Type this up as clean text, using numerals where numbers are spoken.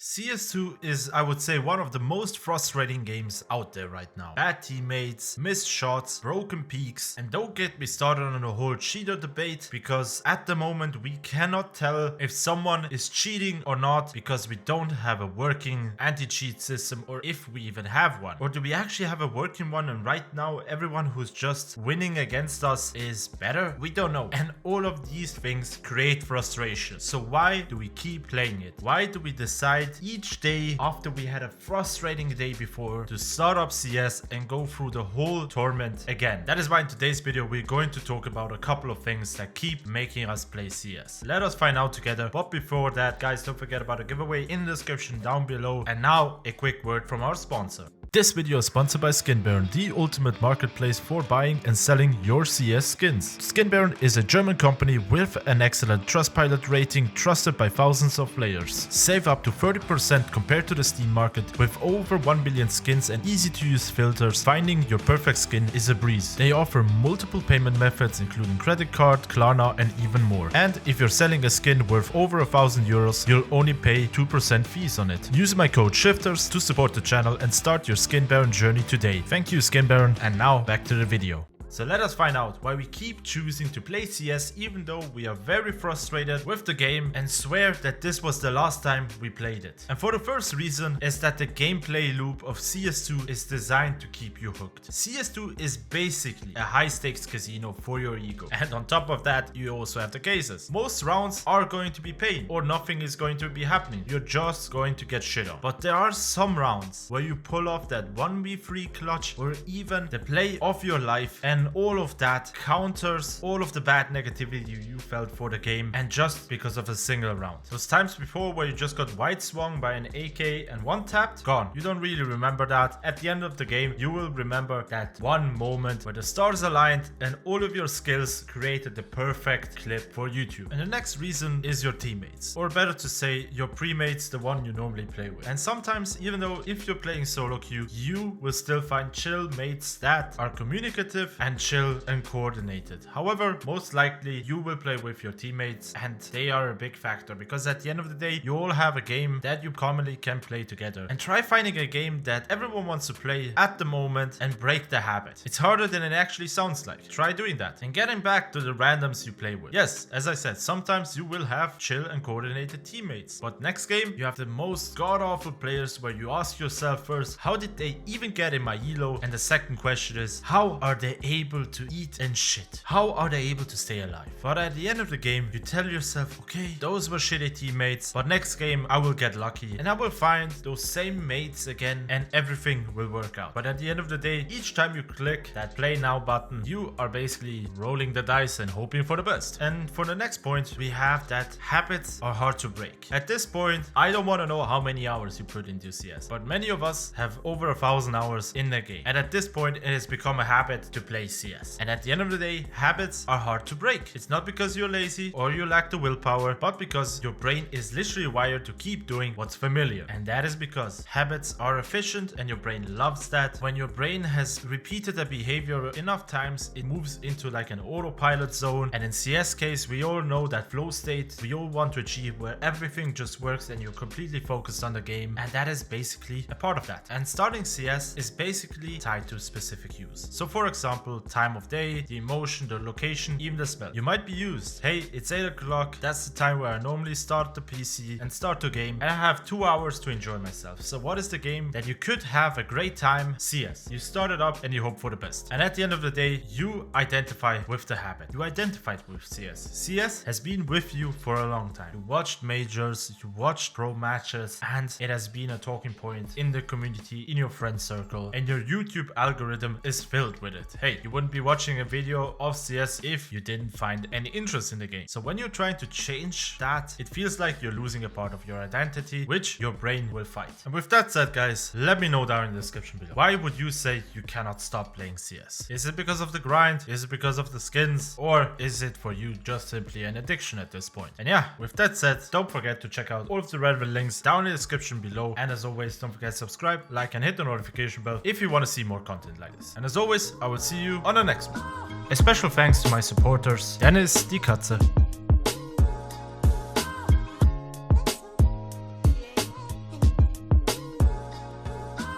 CS2 is, I would say, one of the most frustrating games out there right now. Bad teammates, missed shots, broken peaks, and don't get me started on the whole cheater debate, because at the moment we cannot tell if someone is cheating or not because we don't have a working anti-cheat system, or if we even have one. Or do we actually have a working one and right now everyone who's just winning against us is better? We don't know. And all of these things create frustration. So why do we keep playing it? Why do we decide each day after we had a frustrating day before to start up CS and go through the whole tournament again? That is why in today's video we're going to talk about a couple of things that keep making us play CS. Let us find out together. But before that, guys, don't forget about the giveaway in the description down below. And now a quick word from our sponsor. This video is sponsored by SkinBaron, the ultimate marketplace for buying and selling your CS skins. SkinBaron is a German company with an excellent Trustpilot rating, trusted by thousands of players. Save up to 30% compared to the Steam market. With over 1 billion skins and easy to use filters, finding your perfect skin is a breeze. They offer multiple payment methods including credit card, Klarna and even more. And if you're selling a skin worth over €1,000, you'll only pay 2% fees on it. Use my code Shifterz to support the channel and start your SkinBaron journey today. Thank you, SkinBaron, and now back to the video. So let us find out why we keep choosing to play CS even though we are very frustrated with the game and swear that this was the last time we played it. And for the first reason is that the gameplay loop of CS2 is designed to keep you hooked. CS2 is basically a high stakes casino for your ego. And on top of that, you also have the cases. Most rounds are going to be pain or nothing is going to be happening. You're just going to get shit on. But there are some rounds where you pull off that 1v3 clutch or even the play of your life, and all of that counters all of the bad negativity you felt for the game, and just because of a single round. Those times before where you just got white swung by an AK and one tapped, gone. You don't really remember that. At the end of the game, you will remember that one moment where the stars aligned and all of your skills created the perfect clip for YouTube. And the next reason is your teammates, or better to say your pre-mates, the one you normally play with. And sometimes, even though if you're playing solo queue, you will still find chill mates that are communicative and chill and coordinated. However, most likely you will play with your teammates, and they are a big factor because at the end of the day you all have a game that you commonly can play together. And try finding a game that everyone wants to play at the moment and break the habit. It's harder than it actually sounds like. Try doing that and getting back to the randoms you play with. Yes, as I said, sometimes you will have chill and coordinated teammates, but next game you have the most god-awful players where you ask yourself first, how did they even get in my elo? And the second question is, how are they able to eat and shit? How are they able to stay alive? But at the end of the game, you tell yourself, okay, those were shitty teammates, but next game I will get lucky and I will find those same mates again and everything will work out. But at the end of the day, each time you click that play now button, you are basically rolling the dice and hoping for the best. And for the next point, we have that habits are hard to break. At this point, I don't want to know how many hours you put into CS, but many of us have over 1,000 hours in the game. And at this point, it has become a habit to play CS. And at the end of the day, habits are hard to break. It's not because you're lazy or you lack the willpower, but because your brain is literally wired to keep doing what's familiar. And that is because habits are efficient and your brain loves that. When your brain has repeated a behavior enough times, it moves into like an autopilot zone. And in CS case, we all know that flow state we all want to achieve, where everything just works and you're completely focused on the game. And that is basically a part of that. And starting CS is basically tied to specific use. So for example, time of day, the emotion, the location, even the smell. You might be used. Hey, it's 8 o'clock. That's the time where I normally start the PC and start the game, and I have 2 hours to enjoy myself. So what is the game that you could have a great time? CS. You start it up and you hope for the best. And at the end of the day, you identify with the habit. You identified with CS. CS has been with you for a long time. You watched majors, you watched pro matches, and it has been a talking point in the community, in your friend circle, and your YouTube algorithm is filled with it. Hey, you wouldn't be watching a video of CS if you didn't find any interest in the game. So when you're trying to change that, it feels like you're losing a part of your identity, which your brain will fight. And with that said, guys, let me know down in the description below. Why would you say you cannot stop playing CS? Is it because of the grind? Is it because of the skins? Or is it for you just simply an addiction at this point? And yeah, with that said, don't forget to check out all of the relevant links down in the description below. And as always, don't forget to subscribe, like, and hit the notification bell if you want to see more content like this. And as always, I will see you on the next one. A special thanks to my supporters, Dennis, die Katze,